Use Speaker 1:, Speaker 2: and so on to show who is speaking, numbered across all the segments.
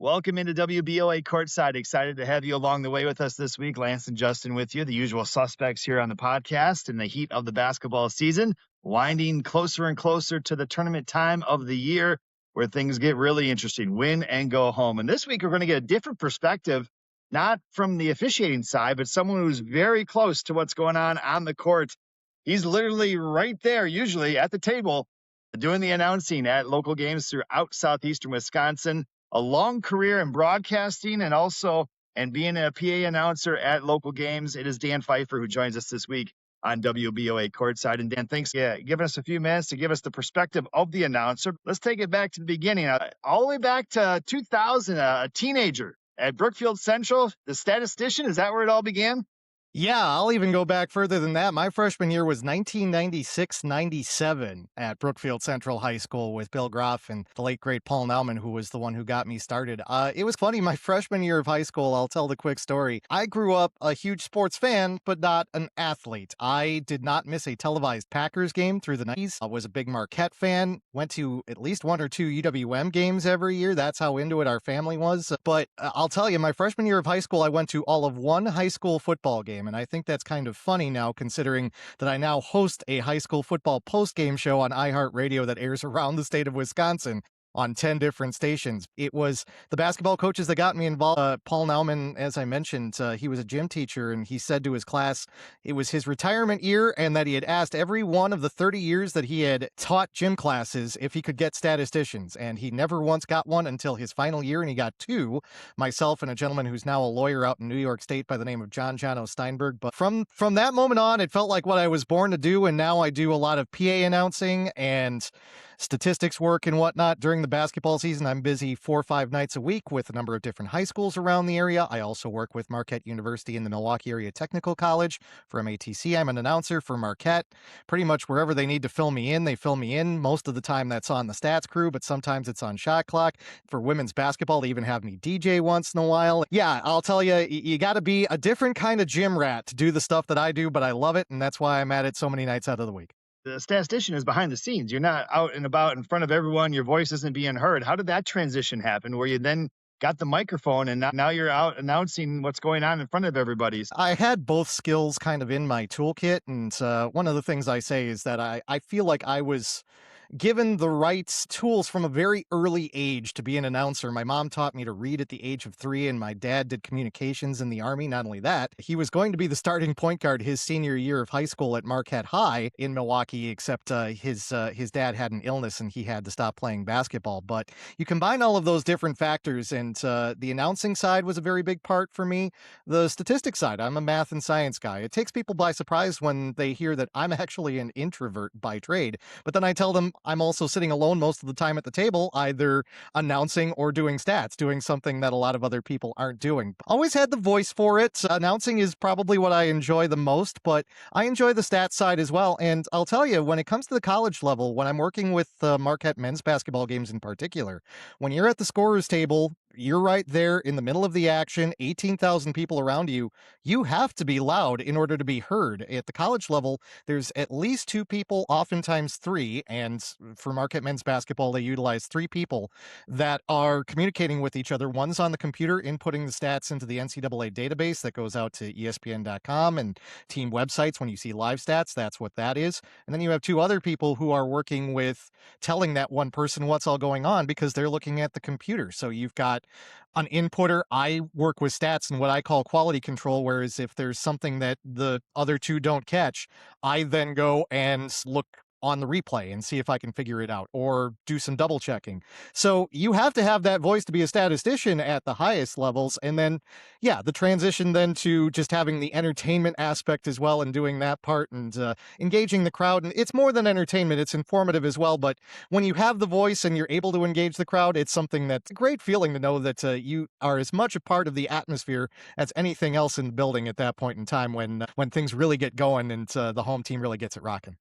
Speaker 1: Welcome into WBOA Courtside. Excited to have you along the way with us this week. Lance and Justin with you, the usual suspects here on the podcast in the heat of the basketball season, winding closer and closer to the tournament time of the year where things get really interesting. Win and go home. And this week, we're going to get a different perspective, not from the officiating side, but someone who's very close to what's going on the court. He's literally right there, usually at the table, doing the announcing at local games throughout southeastern Wisconsin. A long career in broadcasting and being a PA announcer at local games. It is Dan Pfeifer who joins us this week on WBOA Courtside. And Dan, thanks for giving us a few minutes to give us the perspective of the announcer. Let's take it back to the beginning, all the way back to 2000, a teenager at Brookfield Central, the statistician. Is that where it all began?
Speaker 2: Yeah, I'll even go back further than that. My freshman year was 1996-97 at Brookfield Central High School with Bill Groff and the late, great Paul Nauman, who was the one who got me started. It was funny. My freshman year of high school, I'll tell the quick story. I grew up a huge sports fan, but not an athlete. I did not miss a televised Packers game through the 90s. I was a big Marquette fan, went to at least one or two UWM games every year. That's how into it our family was. But I'll tell you, my freshman year of high school, I went to all of one high school football game. And I think that's kind of funny now, considering that I now host a high school football post-game show on iHeartRadio that airs around the state of Wisconsin on 10 different stations. It was the basketball coaches that got me involved. Paul Nauman, as I mentioned, he was a gym teacher, and he said to his class it was his retirement year and that he had asked every one of the 30 years that he had taught gym classes if he could get statisticians, and he never once got one until his final year, and he got two, myself and a gentleman who's now a lawyer out in New York State by the name of John Steinberg. But from that moment on, it felt like what I was born to do, and now I do a lot of PA announcing and statistics work and whatnot. During the basketball season, I'm busy 4 or 5 nights a week with a number of different high schools around the area. I also work with Marquette University and the Milwaukee Area Technical College for MATC. I'm an announcer for Marquette. Pretty much wherever they need to fill me in, they fill me in. Most of the time that's on the stats crew, but sometimes it's on shot clock. For women's basketball, they even have me DJ once in a while. Yeah, I'll tell you, you got to be a different kind of gym rat to do the stuff that I do, but I love it, and that's why I'm at it so many nights out of the week.
Speaker 1: The statistician is behind the scenes. You're not out and about in front of everyone. Your voice isn't being heard. How did that transition happen where you then got the microphone and now you're out announcing what's going on in front of everybody?
Speaker 2: I had both skills kind of in my toolkit. And one of the things I say is that I feel like I was given the right tools from a very early age to be an announcer. My mom taught me to read at the age of 3, and my dad did communications in the Army. Not only that, he was going to be the starting point guard his senior year of high school at Marquette High in Milwaukee, except his dad had an illness and he had to stop playing basketball. But you combine all of those different factors, and the announcing side was a very big part for me. The statistics side, I'm a math and science guy. It takes people by surprise when they hear that I'm actually an introvert by trade, but then I tell them I'm also sitting alone most of the time at the table, either announcing or doing stats, doing something that a lot of other people aren't doing. Always had the voice for it. Announcing is probably what I enjoy the most, but I enjoy the stats side as well. And I'll tell you, when it comes to the college level, when I'm working with Marquette men's basketball games in particular, when you're at the scorer's table, you're right there in the middle of the action, 18,000 people around you. You have to be loud in order to be heard. At the college level, there's at least 2 people, oftentimes 3, and for Marquette men's basketball, they utilize 3 people that are communicating with each other. One's on the computer, inputting the stats into the NCAA database that goes out to ESPN.com and team websites. When you see live stats, that's what that is. And then you have 2 other people who are working with telling that one person what's all going on because they're looking at the computer. So you've got an inputter. I work with stats and what I call quality control, whereas if there's something that the other 2 don't catch, I then go and look on the replay and see if I can figure it out or do some double checking. So you have to have that voice to be a statistician at the highest levels. And then, yeah, the transition then to just having the entertainment aspect as well and doing that part and engaging the crowd. And it's more than entertainment, it's informative as well. But when you have the voice and you're able to engage the crowd, it's something that's a great feeling to know that you are as much a part of the atmosphere as anything else in the building at that point in time when things really get going and the home team really gets it rocking.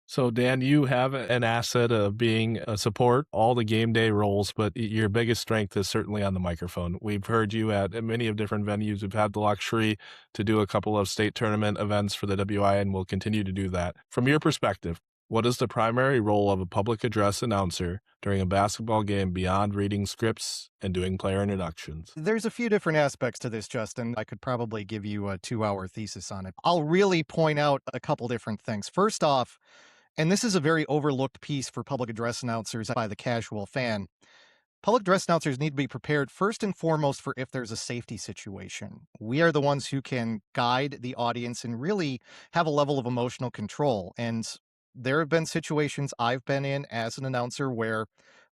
Speaker 3: So, Dan, you have an asset of being a support, all the game day roles, but your biggest strength is certainly on the microphone. We've heard you at many of different venues. We've had the luxury to do a couple of state tournament events for the WI, and we'll continue to do that. From your perspective, What is the primary role of a public address announcer during a basketball game beyond reading scripts and doing player introductions?
Speaker 2: There's a few different aspects to this, Justin. I could probably give you a 2-hour thesis on it. I'll really point out a couple different things. First off, and this is a very overlooked piece for public address announcers by the casual fan, public address announcers need to be prepared first and foremost for if there's a safety situation. We are the ones who can guide the audience and really have a level of emotional control. And there have been situations I've been in as an announcer where,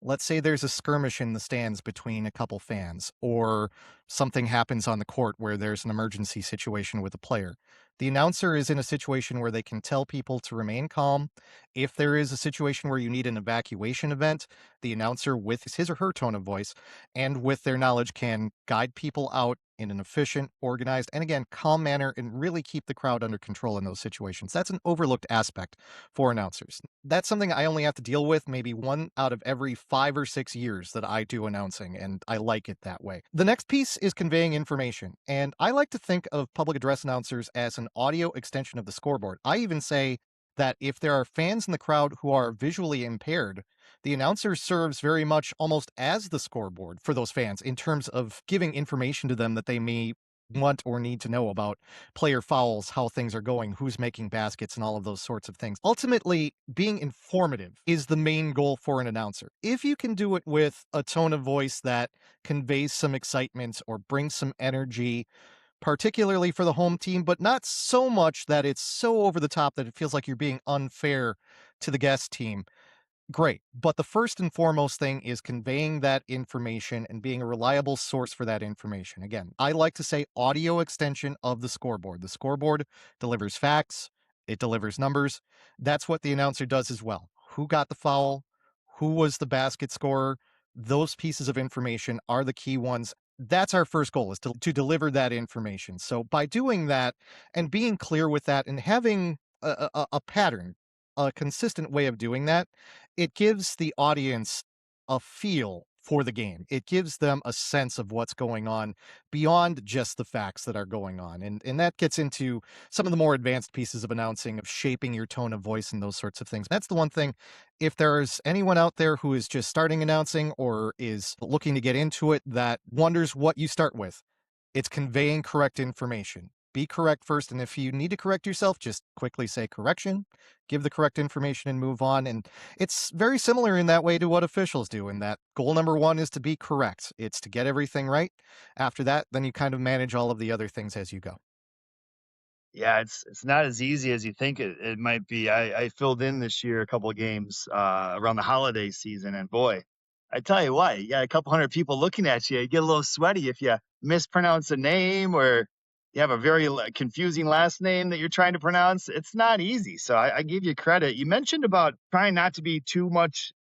Speaker 2: let's say there's a skirmish in the stands between a couple fans, or something happens on the court where there's an emergency situation with a player. The announcer is in a situation where they can tell people to remain calm. If there is a situation where you need an evacuation event, the announcer, with his or her tone of voice and with their knowledge, can guide people out in an efficient, organized, and again, calm manner and really keep the crowd under control in those situations. That's an overlooked aspect for announcers. That's something I only have to deal with maybe 1 out of every 5 or 6 years that I do announcing, and I like it that way. The next piece is conveying information, and I like to think of public address announcers as an audio extension of the scoreboard. I even say that if there are fans in the crowd who are visually impaired, the announcer serves very much almost as the scoreboard for those fans in terms of giving information to them that they may want or need to know about player fouls, how things are going, who's making baskets, and all of those sorts of things. Ultimately, being informative is the main goal for an announcer. If you can do it with a tone of voice that conveys some excitement or brings some energy, particularly for the home team, but not so much that it's so over the top that it feels like you're being unfair to the guest team, great. But the first and foremost thing is conveying that information and being a reliable source for that information. Again, I like to say audio extension of the scoreboard. The scoreboard delivers facts, it delivers numbers. That's what the announcer does as well. Who got the foul? Who was the basket scorer? Those pieces of information are the key ones. That's our first goal, is to deliver that information. So by doing that and being clear with that and having a pattern, a consistent way of doing that, it gives the audience a feel for the game. It gives them a sense of what's going on beyond just the facts that are going on. And that gets into some of the more advanced pieces of announcing, of shaping your tone of voice and those sorts of things. That's the one thing. If there's anyone out there who is just starting announcing or is looking to get into it that wonders what you start with, it's conveying correct information. Be correct first, and if you need to correct yourself, just quickly say correction, give the correct information, and move on. And it's very similar in that way to what officials do, in that goal number one is to be correct. It's to get everything right. After that, then you kind of manage all of the other things as you go.
Speaker 1: Yeah, it's not as easy as you think it might be. I filled in this year a couple of games around the holiday season, and boy, I tell you what, you got a couple hundred people looking at you. You get a little sweaty if you mispronounce a name or you have a very confusing last name that you're trying to pronounce. It's not easy. So I give you credit. You mentioned about trying not to be too much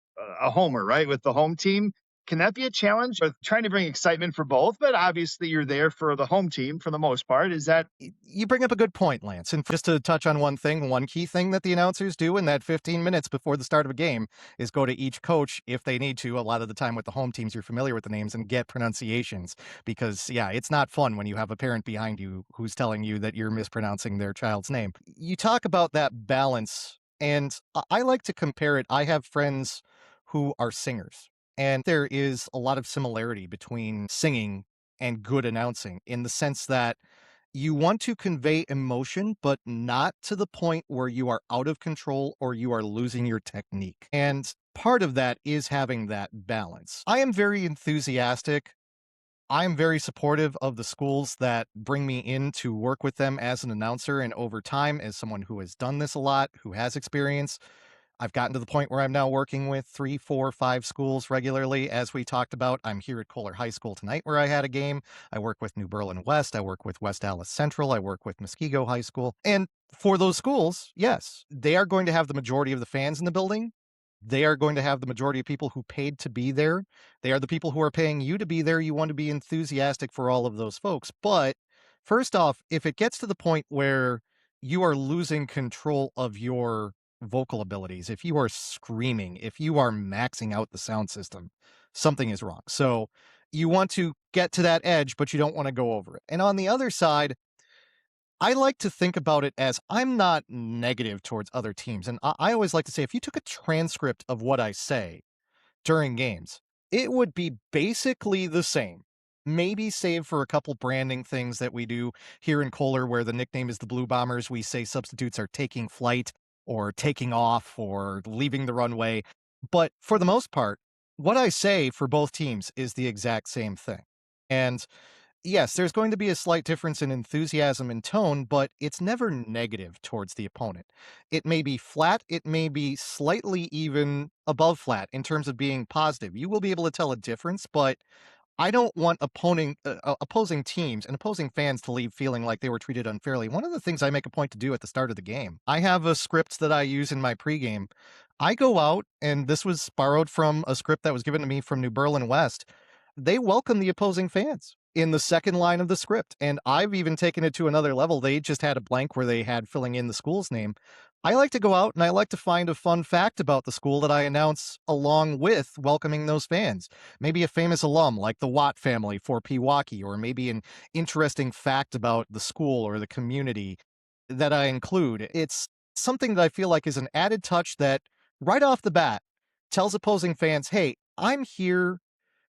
Speaker 1: a homer, right, with the home team. Can that be a challenge with trying to bring excitement for both? But obviously, you're there for the home team for the most part. Is that
Speaker 2: You bring up a good point, Lance. And just to touch on one thing, one key thing that the announcers do in that 15 minutes before the start of a game is go to each coach if they need to. A lot of the time with the home teams, you're familiar with the names and get pronunciations because, yeah, it's not fun when you have a parent behind you who's telling you that you're mispronouncing their child's name. You talk about that balance, and I like to compare it. I have friends who are singers, and there is a lot of similarity between singing and good announcing in the sense that you want to convey emotion, but not to the point where you are out of control or you are losing your technique. And part of that is having that balance. I am very enthusiastic. I'm very supportive of the schools that bring me in to work with them as an announcer. And over time, as someone who has done this a lot, who has experience, I've gotten to the point where I'm now working with 3, 4, 5 schools regularly. As we talked about, I'm here at Kohler High School tonight where I had a game. I work with New Berlin West. I work with West Dallas Central. I work with Muskego High School. And for those schools, yes, they are going to have the majority of the fans in the building. They are going to have the majority of people who paid to be there. They are the people who are paying you to be there. You want to be enthusiastic for all of those folks. But first off, if it gets to the point where you are losing control of your vocal abilities, if you are screaming, if you are maxing out the sound system, something is wrong. So you want to get to that edge, but you don't want to go over it. And on the other side, I like to think about it as I'm not negative towards other teams. And I always like to say, if you took a transcript of what I say during games, it would be basically the same. Maybe save for a couple branding things that we do here in Kohler, where the nickname is the Blue Bombers. We say substitutes are taking flight or taking off or leaving the runway. But for the most part, what I say for both teams is the exact same thing. And yes, there's going to be a slight difference in enthusiasm and tone, but it's never negative towards the opponent. It may be flat, it may be slightly even above flat in terms of being positive. You will be able to tell a difference, but I don't want opposing teams and opposing fans to leave feeling like they were treated unfairly. One of the things I make a point to do at the start of the game, I have a script that I use in my pregame. I go out, and this was borrowed from a script that was given to me from New Berlin West. They welcome the opposing fans in the second line of the script. And I've even taken it to another level. They just had a blank where they had filling in the school's name. I like to go out and I like to find a fun fact about the school that I announce along with welcoming those fans. Maybe a famous alum like the Watt family for Pewaukee, or maybe an interesting fact about the school or the community that I include. It's something that I feel like is an added touch that right off the bat tells opposing fans, hey, I'm here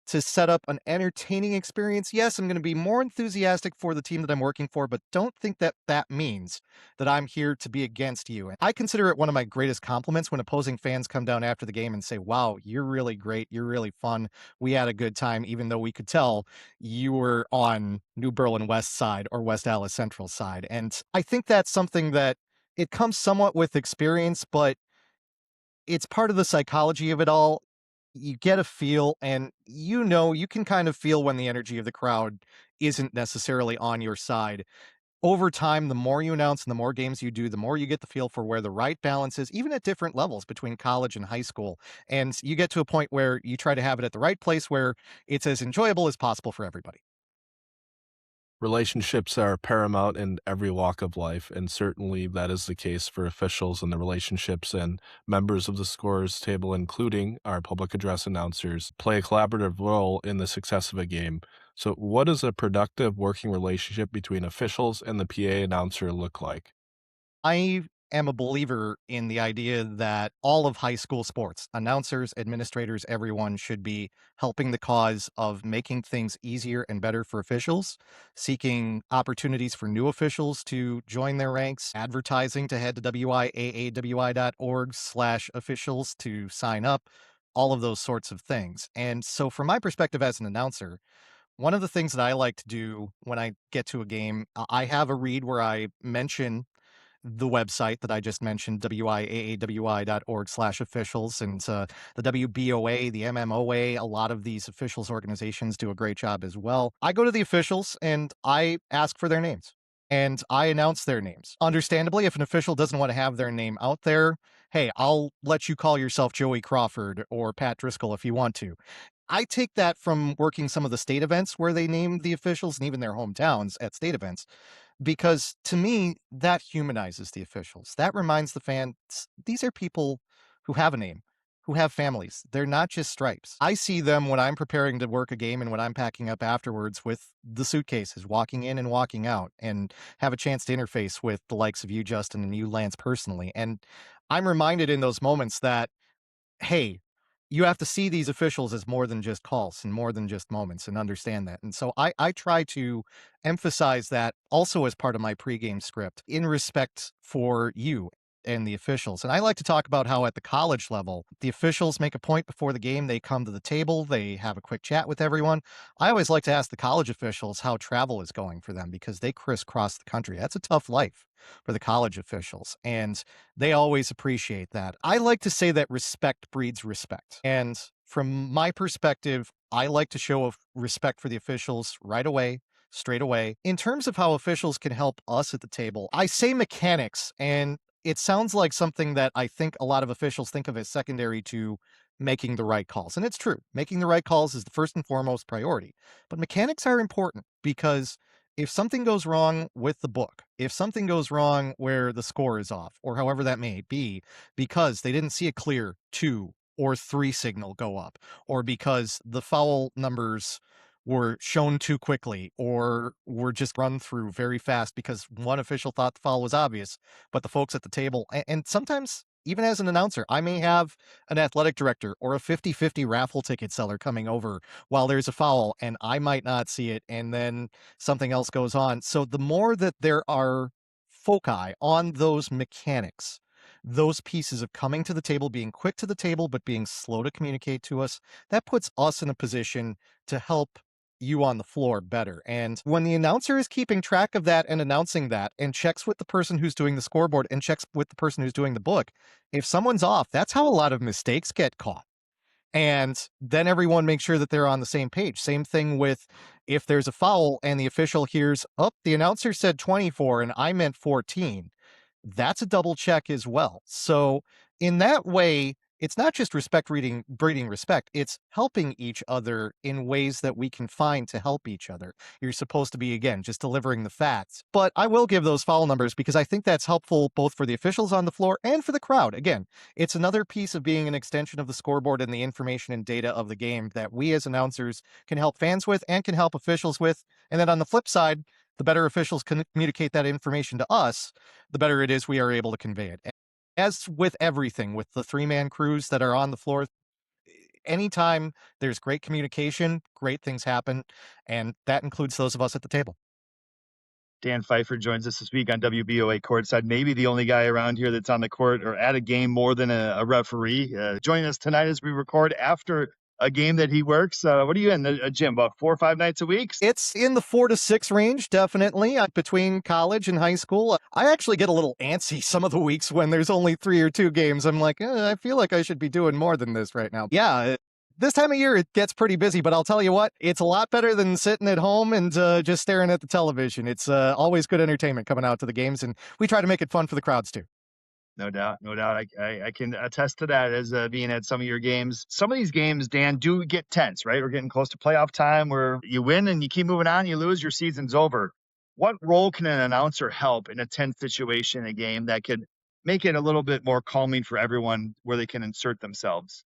Speaker 2: to set up an entertaining experience. Yes, I'm going to be more enthusiastic for the team that I'm working for, but don't think that that means that I'm here to be against you. I consider it one of my greatest compliments when opposing fans come down after the game and say, wow, you're really great. You're really fun. We had a good time, even though we could tell you were on New Berlin West side or West Allis Central side. And I think that's something that it comes somewhat with experience, but it's part of the psychology of it all. You get a feel, and you can kind of feel when the energy of the crowd isn't necessarily on your side. Over time, the more you announce and the more games you do, the more you get the feel for where the right balance is, even at different levels between college and high school. And you get to a point where you try to have it at the right place where it's as enjoyable as possible for everybody.
Speaker 3: Relationships are paramount in every walk of life, and certainly that is the case for officials and the relationships and members of the scorers table, including our public address announcers, play a collaborative role in the success of a game. So, what does a productive working relationship between officials and the PA announcer look like?
Speaker 2: I am a believer in the idea that all of high school sports, announcers, administrators, everyone should be helping the cause of making things easier and better for officials, seeking opportunities for new officials to join their ranks, advertising to head to wiaawi.org/officials to sign up, all of those sorts of things. And so from my perspective as an announcer, one of the things that I like to do when I get to a game, I have a read where I mention the website that I just mentioned, wiaawi.org/officials, and the WBOA, the MMOA, a lot of these officials organizations do a great job as well. I go to the officials and I ask for their names and I announce their names. Understandably, if an official doesn't want to have their name out there, hey, I'll let you call yourself Joey Crawford or Pat Driscoll if you want to. I take that from working some of the state events where they name the officials and even their hometowns at state events, because to me, that humanizes the officials. That reminds the fans these are people who have a name, who have families. They're not just stripes. I see them when I'm preparing to work a game and when I'm packing up afterwards with the suitcases, walking in and walking out, and have a chance to interface with the likes of you, Justin, and you, Lance, personally. And I'm reminded in those moments that, hey, you have to see these officials as more than just calls and more than just moments and understand that. And so I try to emphasize that also as part of my pregame script in respect for you and the officials. And I like to talk about how at the college level, the officials make a point before the game. They come to the table, they have a quick chat with everyone. I always like to ask the college officials how travel is going for them because they crisscross the country. That's a tough life for the college officials. And they always appreciate that. I like to say that respect breeds respect. And from my perspective, I like to show respect for the officials right away, straight away. In terms of how officials can help us at the table, I say mechanics, and it sounds like something that I think a lot of officials think of as secondary to making the right calls. And it's true. Making the right calls is the first and foremost priority. But mechanics are important because if something goes wrong with the book, if something goes wrong where the score is off, or however that may be, because they didn't see a clear 2 or 3 signal go up, or because the foul numbers were shown too quickly or were just run through very fast because one official thought the foul was obvious, but the folks at the table, and sometimes even as an announcer, I may have an athletic director or a 50-50 raffle ticket seller coming over while there's a foul, and I might not see it, and then something else goes on. So the more that there are foci on those mechanics, those pieces of coming to the table, being quick to the table, but being slow to communicate to us, that puts us in a position to help you on the floor better. And when the announcer is keeping track of that and announcing that and checks with the person who's doing the scoreboard and checks with the person who's doing the book, if someone's off, that's how a lot of mistakes get caught. And then everyone makes sure that they're on the same page. Same thing with if there's a foul and the official hears, oh, the announcer said 24 and I meant 14. That's a double check as well. So in that way, it's not just breeding respect, it's helping each other in ways that we can find to help each other. You're supposed to be, again, just delivering the facts. But I will give those foul numbers because I think that's helpful both for the officials on the floor and for the crowd. Again, it's another piece of being an extension of the scoreboard and the information and data of the game that we as announcers can help fans with and can help officials with. And then on the flip side, the better officials can communicate that information to us, the better it is we are able to convey it. As with everything, with the three-man crews that are on the floor, anytime there's great communication, great things happen, and that includes those of us at the table.
Speaker 1: Dan Pfeifer joins us this week on WBOA Courtside, maybe the only guy around here that's on the court or at a game more than a referee. Joining us tonight as we record after a game that he works. What are you in the gym, about 4 or 5 nights a week?
Speaker 2: It's in the 4 to 6 range, definitely, between college and high school. I actually get a little antsy some of the weeks when there's only 3 or 2 games. I'm like, I feel like I should be doing more than this right now. Yeah, this time of year, it gets pretty busy, but I'll tell you what, it's a lot better than sitting at home and just staring at the television. It's always good entertainment coming out to the games, and we try to make it fun for the crowds, too.
Speaker 1: No doubt, no doubt. I can attest to that as being at some of your games. Some of these games, Dan, do get tense, right? We're getting close to playoff time where you win and you keep moving on, you lose, your season's over. What role can an announcer help in a tense situation in a game that could make it a little bit more calming for everyone where they can insert themselves?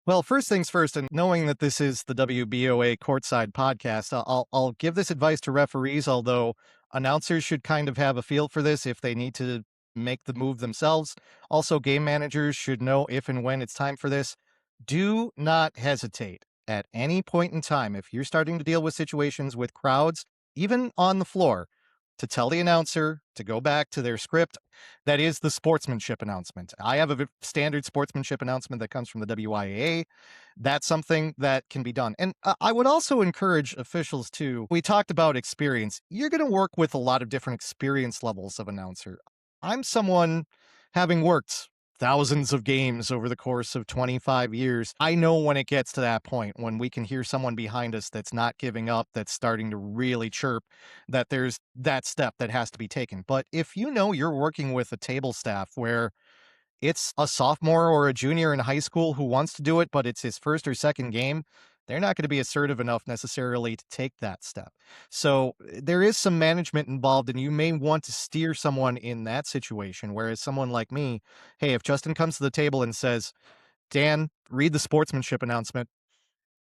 Speaker 2: Well, first things first, and knowing that this is the WBOA Courtside podcast, I'll give this advice to referees, although announcers should kind of have a feel for this if they need to make the move themselves. Also, game managers should know if and when it's time for this. Do not hesitate at any point in time if you're starting to deal with situations with crowds, even on the floor, to tell the announcer to go back to their script. That is the sportsmanship announcement. I have a standard sportsmanship announcement that comes from the WIAA. That's something that can be done. And I would also encourage officials too. We talked about experience. You're going to work with a lot of different experience levels of announcer. I'm someone having worked thousands of games over the course of 25 years. I know when it gets to that point, when we can hear someone behind us that's not giving up, that's starting to really chirp, that there's that step that has to be taken. But if you know you're working with a table staff where it's a sophomore or a junior in high school who wants to do it, but it's his first or second game, they're not going to be assertive enough necessarily to take that step. So there is some management involved, and you may want to steer someone in that situation. Whereas someone like me, hey, if Justin comes to the table and says, Dan, read the sportsmanship announcement,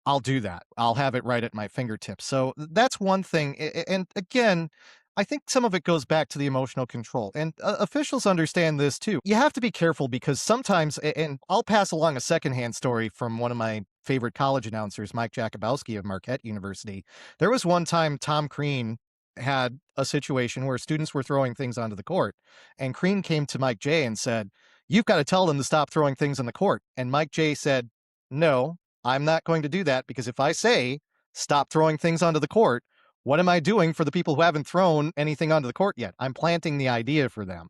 Speaker 2: I'll do that. I'll have it right at my fingertips. So that's one thing. And again, I think some of it goes back to the emotional control. And officials understand this too. You have to be careful because sometimes, and I'll pass along a secondhand story from one of my favorite college announcers, Mike Jakubowski of Marquette University. There was one time Tom Crean had a situation where students were throwing things onto the court. And Crean came to Mike J and said, "You've got to tell them to stop throwing things on the court." And Mike J said, "No, I'm not going to do that because if I say stop throwing things onto the court, what am I doing for the people who haven't thrown anything onto the court yet? I'm planting the idea for them."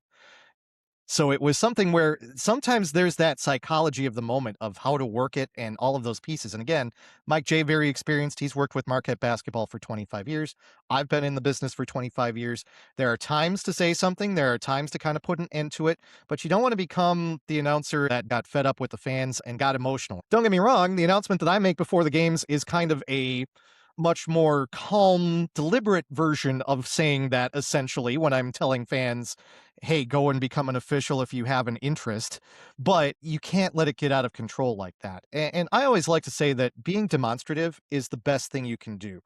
Speaker 2: So it was something where sometimes there's that psychology of the moment of how to work it and all of those pieces. And again, Mike J, very experienced. He's worked with Marquette basketball for 25 years. I've been in the business for 25 years. There are times to say something. There are times to kind of put an end to it, but you don't want to become the announcer that got fed up with the fans and got emotional. Don't get me wrong. The announcement that I make before the games is kind of a much more calm, deliberate version of saying that essentially when I'm telling fans, hey, go and become an official if you have an interest, but you can't let it get out of control like that. And I always like to say that being demonstrative is the best thing you can do.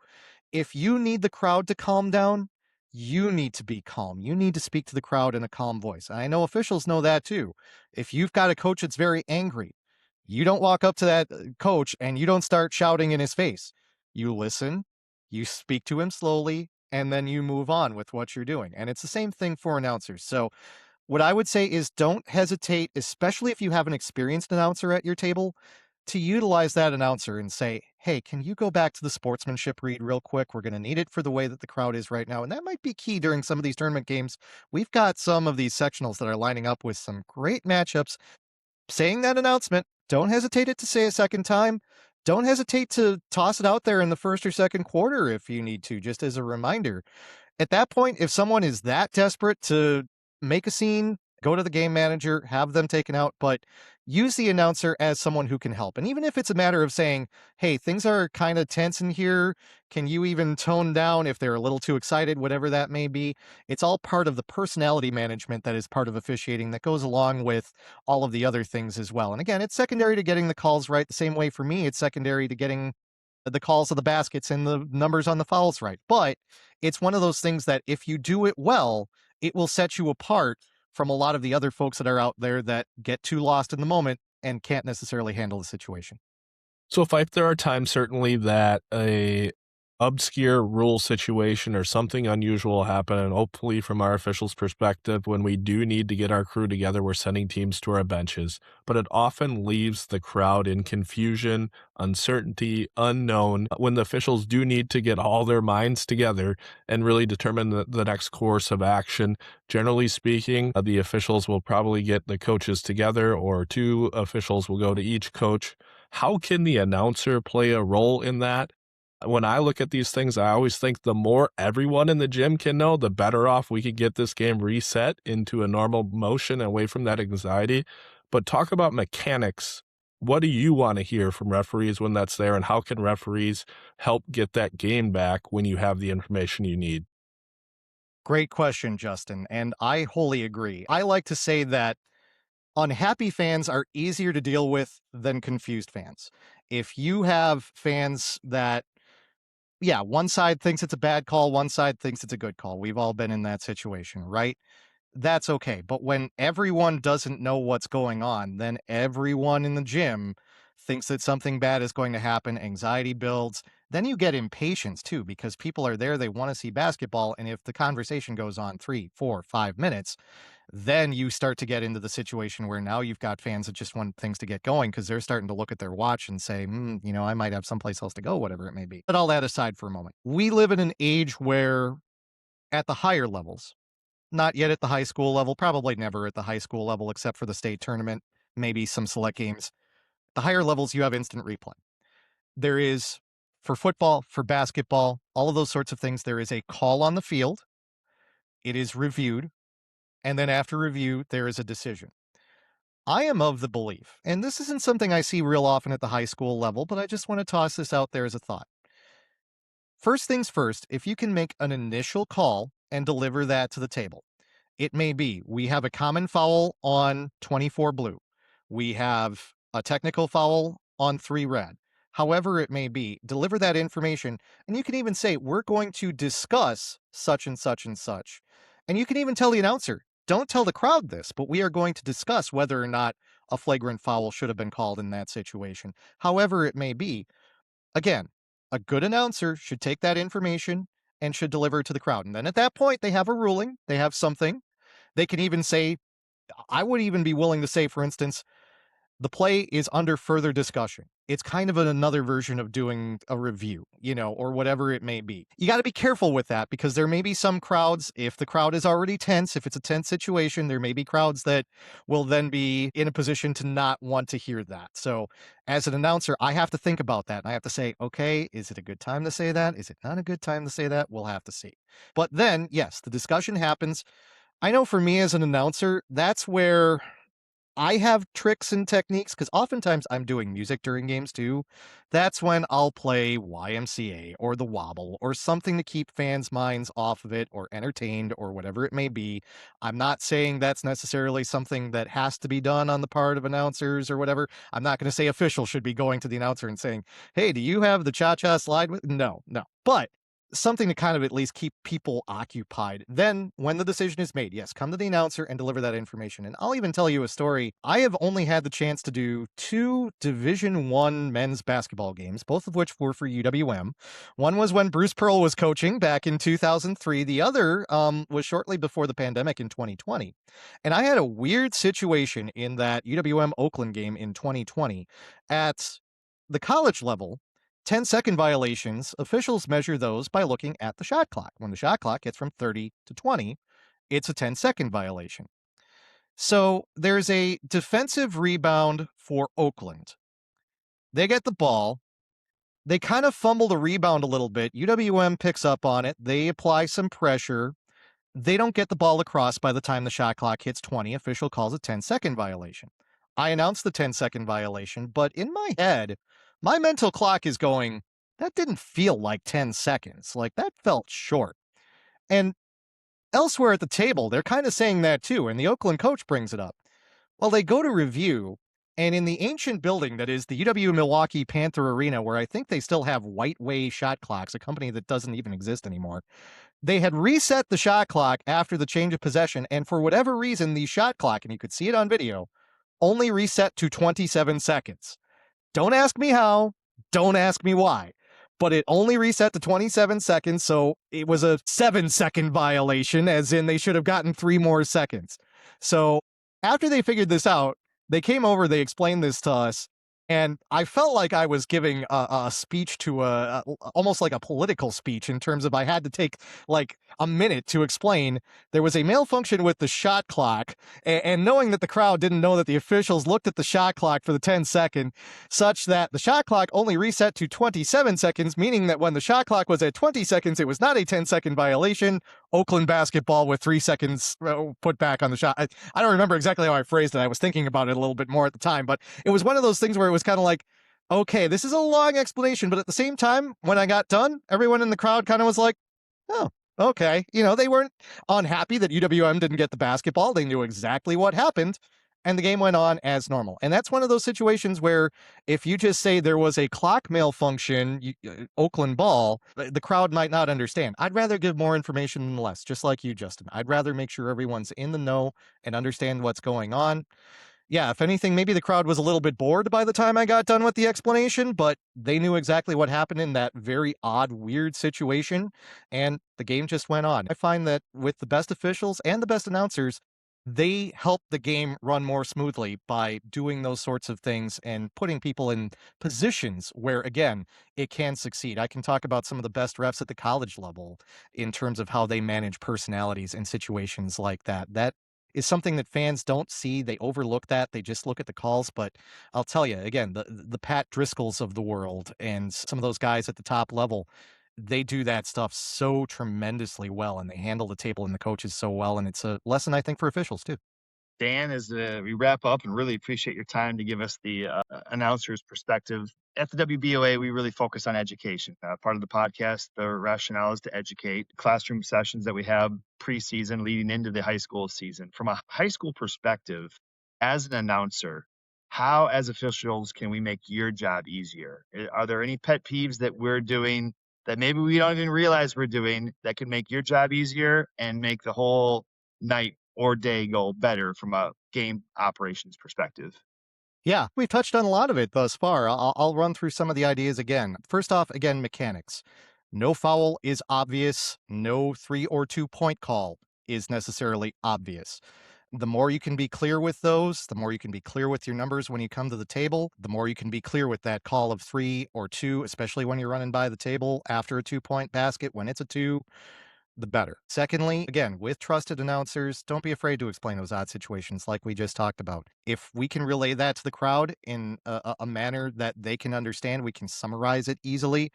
Speaker 2: If you need the crowd to calm down, you need to be calm. You need to speak to the crowd in a calm voice. I know officials know that too. If you've got a coach that's very angry, you don't walk up to that coach and you don't start shouting in his face. You listen, you speak to him slowly, and then you move on with what you're doing. And it's the same thing for announcers. So what I would say is don't hesitate, especially if you have an experienced announcer at your table, to utilize that announcer and say, hey, can you go back to the sportsmanship read real quick? We're going to need it for the way that the crowd is right now. And that might be key during some of these tournament games. We've got some of these sectionals that are lining up with some great matchups. Saying that announcement, don't hesitate to say a second time. Don't hesitate to toss it out there in the first or second quarter if you need to, just as a reminder. At that point, if someone is that desperate to make a scene, go to the game manager, have them taken out, but use the announcer as someone who can help. And even if it's a matter of saying, hey, things are kind of tense in here, can you even tone down if they're a little too excited, whatever that may be? It's all part of the personality management that is part of officiating that goes along with all of the other things as well. And again, it's secondary to getting the calls right. The same way for me, it's secondary to getting the calls of the baskets and the numbers on the fouls right. But it's one of those things that if you do it well, it will set you apart from a lot of the other folks that are out there that get too lost in the moment and can't necessarily handle the situation.
Speaker 3: So, Fife, there are times certainly that a obscure rule situation or something unusual will happen, and hopefully from our officials' perspective, when we do need to get our crew together, we're sending teams to our benches, but it often leaves the crowd in confusion, uncertainty, unknown, when the officials do need to get all their minds together and really determine the next course of action. Generally speaking, the officials will probably get the coaches together, or two officials will go to each coach. How can the announcer play a role in that? When I look at these things, I always think the more everyone in the gym can know, the better off we can get this game reset into a normal motion away from that anxiety. But talk about mechanics. What do you want to hear from referees when that's there, and how can referees help get that game back when you have the information you need?
Speaker 2: Great question, Justin. And I wholly agree. I like to say that unhappy fans are easier to deal with than confused fans. If you have fans that, yeah, one side thinks it's a bad call, one side thinks it's a good call. We've all been in that situation, right? That's okay. But when everyone doesn't know what's going on, then everyone in the gym thinks that something bad is going to happen. Anxiety builds. Then you get impatience too, because people are there, they want to see basketball. And if the conversation goes on 3, 4, 5 minutes, then you start to get into the situation where now you've got fans that just want things to get going because they're starting to look at their watch and say, I might have someplace else to go, whatever it may be. But all that aside for a moment, we live in an age where at the higher levels, not yet at the high school level, probably never at the high school level, except for the state tournament, maybe some select games. The higher levels, you have instant replay. There is, for football, for basketball, all of those sorts of things, there is a call on the field. It is reviewed. And then after review, there is a decision. I am of the belief, and this isn't something I see real often at the high school level, but I just want to toss this out there as a thought. First things first, if you can make an initial call and deliver that to the table, it may be we have a common foul on 24 blue. We have a technical foul on 3 red. However it may be, deliver that information, and you can even say, we're going to discuss such and such and such. And you can even tell the announcer, don't tell the crowd this, but we are going to discuss whether or not a flagrant foul should have been called in that situation. However it may be, again, a good announcer should take that information and should deliver it to the crowd. And then at that point, they have a ruling, they have something. They can even say, I would even be willing to say, for instance, the play is under further discussion. It's kind of another version of doing a review, or whatever it may be. You got to be careful with that because there may be some crowds, if the crowd is already tense, if it's a tense situation, there may be crowds that will then be in a position to not want to hear that. So as an announcer, I have to think about that. And I have to say, okay, is it a good time to say that? Is it not a good time to say that? We'll have to see. But then, yes, the discussion happens. I know for me as an announcer, that's where I have tricks and techniques because oftentimes I'm doing music during games too. That's when I'll play YMCA or The Wobble or something to keep fans' minds off of it or entertained or whatever it may be. I'm not saying that's necessarily something that has to be done on the part of announcers or whatever. I'm not going to say officials should be going to the announcer and saying, "Hey, do you have the cha-cha slide with?" No, no. But something to kind of at least keep people occupied. Then, when the decision is made, yes, come to the announcer and deliver that information. And I'll even tell you a story. I have only had the chance to do 2 Division 1 men's basketball games, both of which were for UWM. One was when Bruce Pearl was coaching back in 2003. The other was shortly before the pandemic in 2020. And I had a weird situation in that UWM Oakland game in 2020 at the college level. 10-second violations, officials measure those by looking at the shot clock. When the shot clock gets from 30 to 20, it's a 10-second violation. So there's a defensive rebound for Oakland. They get the ball. They kind of fumble the rebound a little bit. UWM picks up on it. They apply some pressure. They don't get the ball across by the time the shot clock hits 20. Official calls a 10-second violation. I announce the 10-second violation, but in my head, my mental clock is going, that didn't feel like 10 seconds. Like, that felt short. And elsewhere at the table, they're kind of saying that too, and the Oakland coach brings it up. Well, they go to review, and in the ancient building that is the UW Milwaukee Panther Arena, where I think they still have White Way shot clocks, a company that doesn't even exist anymore, they had reset the shot clock after the change of possession, and for whatever reason, the shot clock, and you could see it on video, only reset to 27 seconds. Don't ask me how, don't ask me why, but it only reset to 27 seconds, so it was a 7-second violation, as in they should have gotten 3 more seconds. So after they figured this out, they came over, they explained this to us, and I felt like I was giving a speech to almost like a political speech in terms of I had to take like a minute to explain there was a malfunction with the shot clock, and knowing that the crowd didn't know that the officials looked at the shot clock for the 10-second, such that the shot clock only reset to 27 seconds, meaning that when the shot clock was at 20 seconds, it was not a 10-second violation. Oakland basketball with 3 seconds put back on the shot. I don't remember exactly how I phrased it. I was thinking about it a little bit more at the time, but it was one of those things where it was kind of like, okay, this is a long explanation, but at the same time, when I got done, everyone in the crowd kind of was like, oh, okay. You know, they weren't unhappy that UWM didn't get the basketball. They knew exactly what happened, and the game went on as normal. And that's one of those situations where if you just say there was a clock malfunction, Oakland ball, the crowd might not understand. I'd rather give more information than less, just like you, Justin. I'd rather make sure everyone's in the know and understand what's going on. Yeah, if anything, maybe the crowd was a little bit bored by the time I got done with the explanation, but they knew exactly what happened in that very odd, weird situation, and the game just went on. I find that with the best officials and the best announcers, they help the game run more smoothly by doing those sorts of things and putting people in positions where, again, it can succeed. I can talk about some of the best refs at the college level in terms of how they manage personalities in situations like that. That is something that fans don't see. They overlook that. They just look at the calls. But I'll tell you, again, the Pat Driscolls of the world and some of those guys at the top level, they do that stuff so tremendously well, and they handle the table and the coaches so well. And it's a lesson, I think, for officials too.
Speaker 1: Dan, as we wrap up, and really appreciate your time to give us the announcer's perspective. At the WBOA, we really focus on education. Part of the podcast, the rationale is to educate. Classroom sessions that we have preseason leading into the high school season. From a high school perspective, as an announcer, how, as officials, can we make your job easier? Are there any pet peeves that we're doing that maybe we don't even realize we're doing that could make your job easier and make the whole night or day go better from a game operations perspective?
Speaker 2: Yeah, we've touched on a lot of it thus far. I'll run through some of the ideas again. First off, again, mechanics. No foul is obvious. No 3 or 2 point call is necessarily obvious. The more you can be clear with those, the more you can be clear with your numbers when you come to the table, the more you can be clear with that call of 3 or 2, especially when you're running by the table after a 2-point basket. When it's a 2, the better. Secondly, again, with trusted announcers, don't be afraid to explain those odd situations like we just talked about. If we can relay that to the crowd in a manner that they can understand, we can summarize it easily,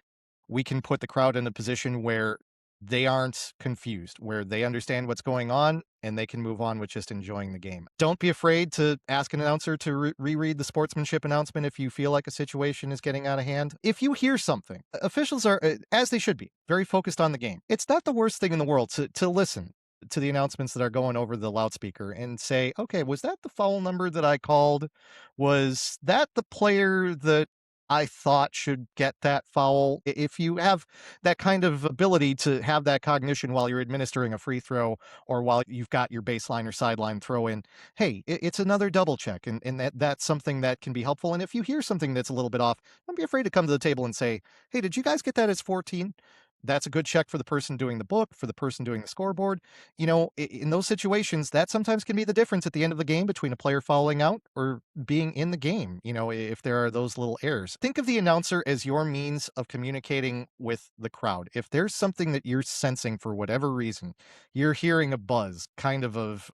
Speaker 2: we can put the crowd in a position where they aren't confused, where they understand what's going on and they can move on with just enjoying the game. Don't be afraid to ask an announcer to reread the sportsmanship announcement if you feel like a situation is getting out of hand. If you hear something, officials are, as they should be, very focused on the game. It's not the worst thing in the world to listen to the announcements that are going over the loudspeaker and say, okay, was that the foul number that I called? Was that the player that I thought should get that foul? If you have that kind of ability to have that cognition while you're administering a free throw or while you've got your baseline or sideline throw in, hey, it's another double check. And that's something that can be helpful. And if you hear something that's a little bit off, don't be afraid to come to the table and say, hey, did you guys get that as 14? That's a good check for the person doing the book, for the person doing the scoreboard. In those situations, that sometimes can be the difference at the end of the game between a player fouling out or being in the game, if there are those little errors. Think of the announcer as your means of communicating with the crowd. If there's something that you're sensing for whatever reason, you're hearing a buzz kind of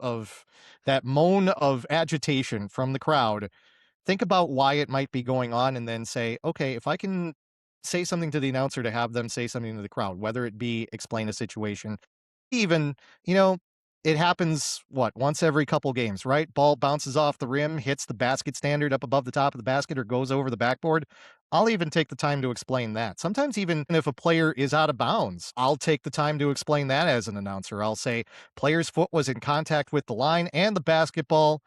Speaker 2: that moan of agitation from the crowd, think about why it might be going on and then say, okay, if I can say something to the announcer to have them say something to the crowd, whether it be explain a situation, even, it happens once every couple games, right? Ball bounces off the rim, hits the basket standard up above the top of the basket or goes over the backboard. I'll even take the time to explain that. Sometimes even if a player is out of bounds, I'll take the time to explain that as an announcer. I'll say player's foot was in contact with the line and the basketball,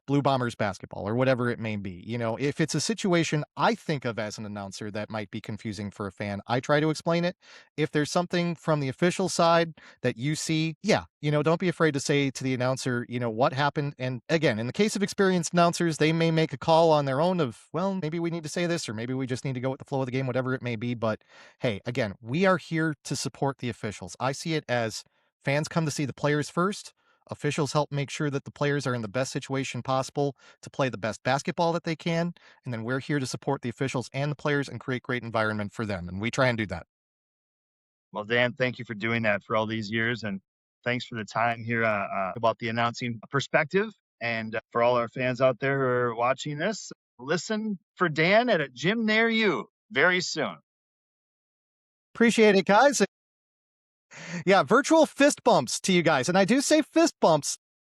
Speaker 2: Blue Bombers basketball, or whatever it may be. If it's a situation I think of as an announcer that might be confusing for a fan, I try to explain it. If there's something from the official side that you see, yeah, don't be afraid to say to the announcer, what happened. And again, in the case of experienced announcers, they may make a call on their own of, well, maybe we need to say this, or maybe we just need to go with the flow of the game, whatever it may be. But hey, again, we are here to support the officials. I see it as fans come to see the players first. Officials help make sure that the players are in the best situation possible to play the best basketball that they can. And then we're here to support the officials and the players and create great environment for them. And we try and do that.
Speaker 1: Well, Dan, thank you for doing that for all these years. And thanks for the time here about the announcing perspective. And for all our fans out there who are watching this, listen for Dan at a gym near you very soon.
Speaker 2: Appreciate it, guys. Yeah, virtual fist bumps to you guys. And I do say fist bumps.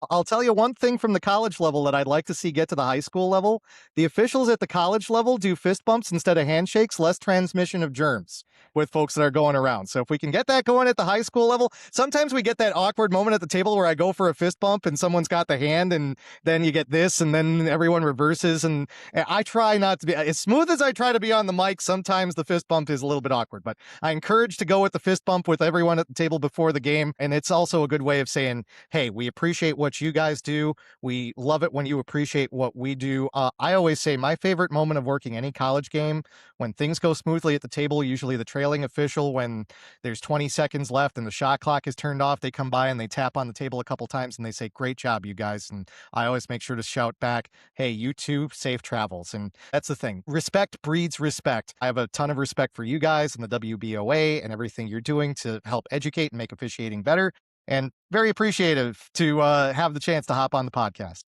Speaker 2: I'll tell you one thing from the college level that I'd like to see get to the high school level. The officials at the college level do fist bumps instead of handshakes, less transmission of germs with folks that are going around. So if we can get that going at the high school level, sometimes we get that awkward moment at the table where I go for a fist bump and someone's got the hand and then you get this and then everyone reverses. And I try not to be as smooth as I try to be on the mic. Sometimes the fist bump is a little bit awkward, but I encourage to go with the fist bump with everyone at the table before the game. And it's also a good way of saying, hey, we appreciate what you guys do. We love it when you appreciate what we do. I always say my favorite moment of working any college game, when things go smoothly at the table, usually the trailing official, when there's 20 seconds left and the shot clock is turned off, they come by and they tap on the table a couple times and they say, great job, you guys. And I always make sure to shout back, hey, you too, safe travels. And that's the thing. Respect breeds respect. I have a ton of respect for you guys and the WBOA and everything you're doing to help educate and make officiating better. And very appreciative to have the chance to hop on the podcast.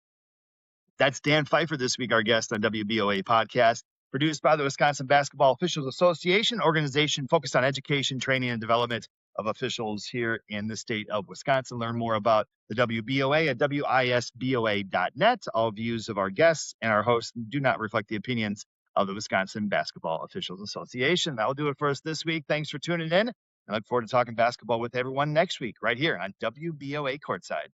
Speaker 1: That's Dan Pfeifer this week, our guest on WBOA Podcast, produced by the Wisconsin Basketball Officials Association, organization focused on education, training, and development of officials here in the state of Wisconsin. Learn more about the WBOA at wisboa.net. All views of our guests and our hosts do not reflect the opinions of the Wisconsin Basketball Officials Association. That will do it for us this week. Thanks for tuning in. I look forward to talking basketball with everyone next week right here on WBOA Courtside.